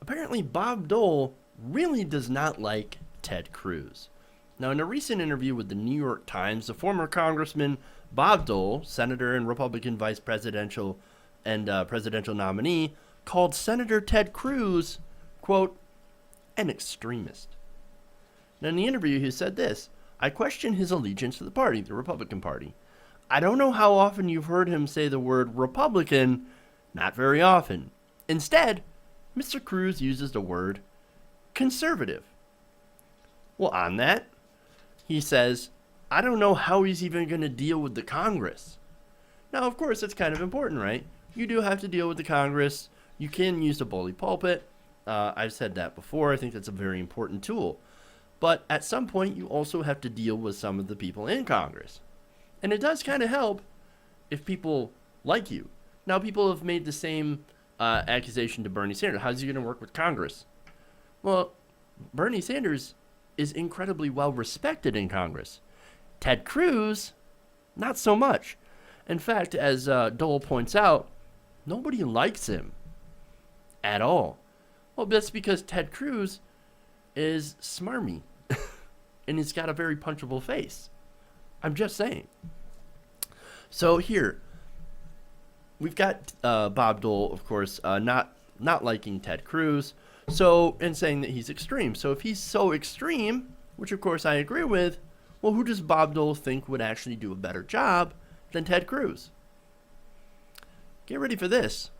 apparently Bob Dole really does not like Ted Cruz. Now, in a recent interview with the New York Times, the former Congressman Bob Dole, senator and Republican vice presidential and presidential nominee, called Senator Ted Cruz, quote, an extremist. Now, in the interview, he said this: I question his allegiance to the party, the Republican Party. I don't know how often you've heard him say the word Republican. Not very often. Instead, Mr. Cruz uses the word conservative. Well, on that, he says, I don't know how he's even going to deal with the Congress. Now, of course, it's kind of important, right? You do have to deal with the Congress. You can use the bully pulpit. I've said that before. I think that's a very important tool. But at some point, you also have to deal with some of the people in Congress. And it does kind of help if people like you. Now, people have made the same accusation to Bernie Sanders. How's he going to work with Congress? Well, Bernie Sanders is incredibly well respected in Congress. Ted Cruz, not so much. In fact, as Dole points out, nobody likes him at all. Well, that's because Ted Cruz is smarmy and he's got a very punchable face. I'm just saying. So here, we've got Bob Dole, of course, not liking Ted Cruz, so and saying that he's extreme. So if he's so extreme, which of course I agree with, well, who does Bob Dole think would actually do a better job than Ted Cruz? Get ready for this.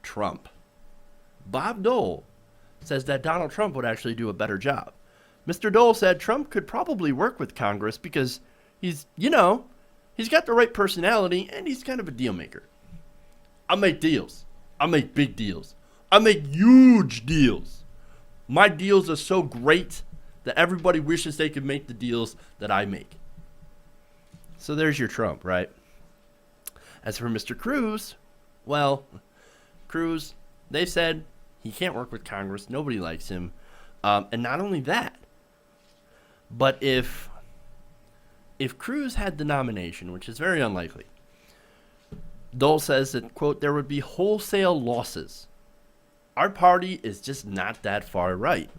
Trump. Bob Dole says that Donald Trump would actually do a better job. Mr. Dole said Trump could probably work with Congress because he's got the right personality and he's kind of a deal maker. I make deals. I make big deals. I make huge deals. My deals are so great that everybody wishes they could make the deals that I make. So there's your Trump, right? As for Mr. Cruz, well, Cruz, they said he can't work with Congress. Nobody likes him. And not only that, but if Cruz had the nomination, which is very unlikely, Dole says that, quote, there would be wholesale losses. Our party is just not that far right.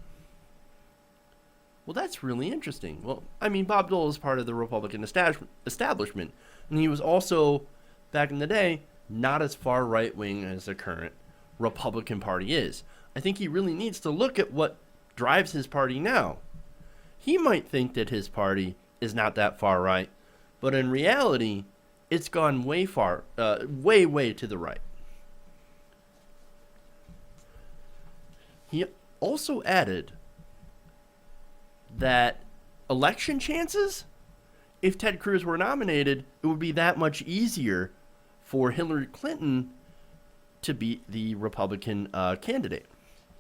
Well, that's really interesting. Well, I mean, Bob Dole is part of the Republican establishment, and he was also, back in the day, not as far right-wing as the current Republican Party is. I think he really needs to look at what drives his party now. He might think that his party is not that far right, but in reality, it's gone way to the right. He also added that election chances, if Ted Cruz were nominated, it would be that much easier for Hillary Clinton to beat the Republican candidate.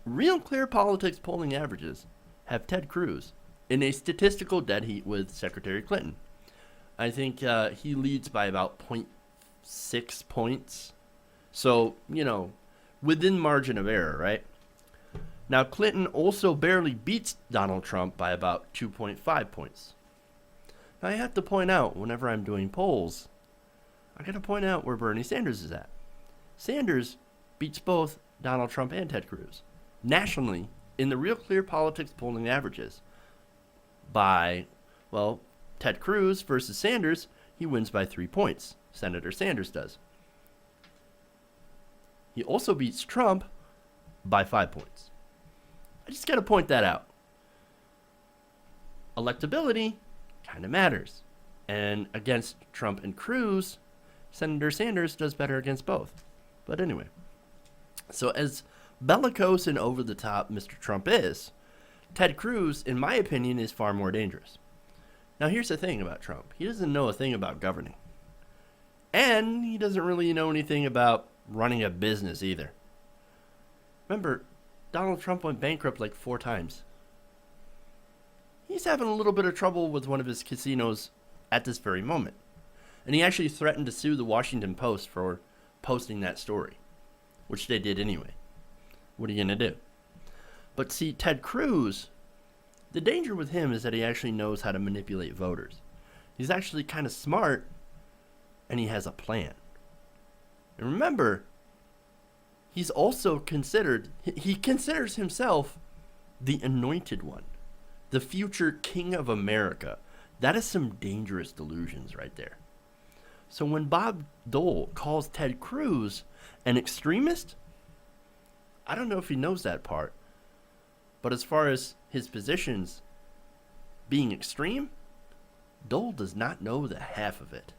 Real Clear Politics polling averages have Ted Cruz in a statistical dead heat with Secretary Clinton. I think he leads by about 0.6 points. So, within margin of error, right? Now, Clinton also barely beats Donald Trump by about 2.5 points. Now, I have to point out, whenever I'm doing polls, I got to point out where Bernie Sanders is at. Sanders beats both Donald Trump and Ted Cruz nationally in the Real Clear Politics polling averages by, well, Ted Cruz versus Sanders, he wins by 3 points. Senator Sanders does. He also beats Trump by 5 points. I just got to point that out. Electability kind of matters. And against Trump and Cruz, Senator Sanders does better against both. But anyway, so as bellicose and over the top Mr. Trump is, Ted Cruz, in my opinion, is far more dangerous. Now, here's the thing about Trump. He doesn't know a thing about governing. And he doesn't really know anything about running a business either. Remember, Donald Trump went bankrupt like 4 times. He's having a little bit of trouble with one of his casinos at this very moment. And he actually threatened to sue the Washington Post for posting that story, which they did anyway. What are you going to do? But see, Ted Cruz, the danger with him is that he actually knows how to manipulate voters. He's actually kind of smart, and he has a plan. And remember, he's also he considers himself the anointed one, the future king of America. That is some dangerous delusions right there. So when Bob Dole calls Ted Cruz an extremist, I don't know if he knows that part. But as far as his positions being extreme, Dole does not know the half of it.